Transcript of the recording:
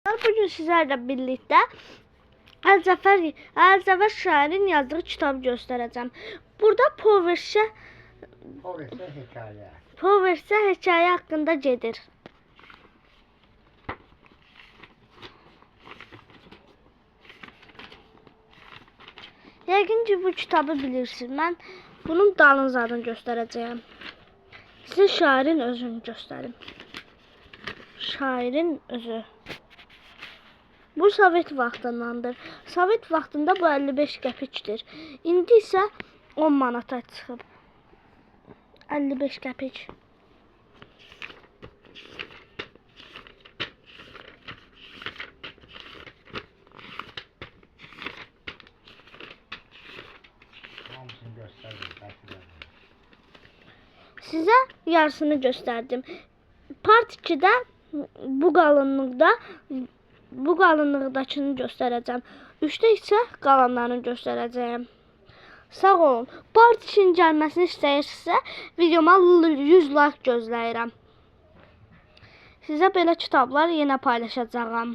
Bugün sizlerlə birlikdə Əl-Cəfər şairin yazdığı kitabı göstərəcəm. Burada povestsə hekayə haqqında gedir. Yəqin ki, bu kitabı bilirsiniz. Mən bunun dalın zadını göstərəcəyəm. Sizə şairin özünü göstərim. Şairin özü. Bu Sovet vaxtındandır. Sovet vaxtında bu 55 qəpikdir. İndi isə 10 manata çıxıb. 55 qəpik. Sizə yarısını göstərdim. Part 2-də bu qalınlıqdakını göstərəcəm. 3-də isə qalanlarını göstərəcəyəm. Sağ olun. Part 2-nin gəlməsini istəyirsinizsə, videoma 100 like gözləyirəm. Sizə belə kitablar yenə paylaşacağam.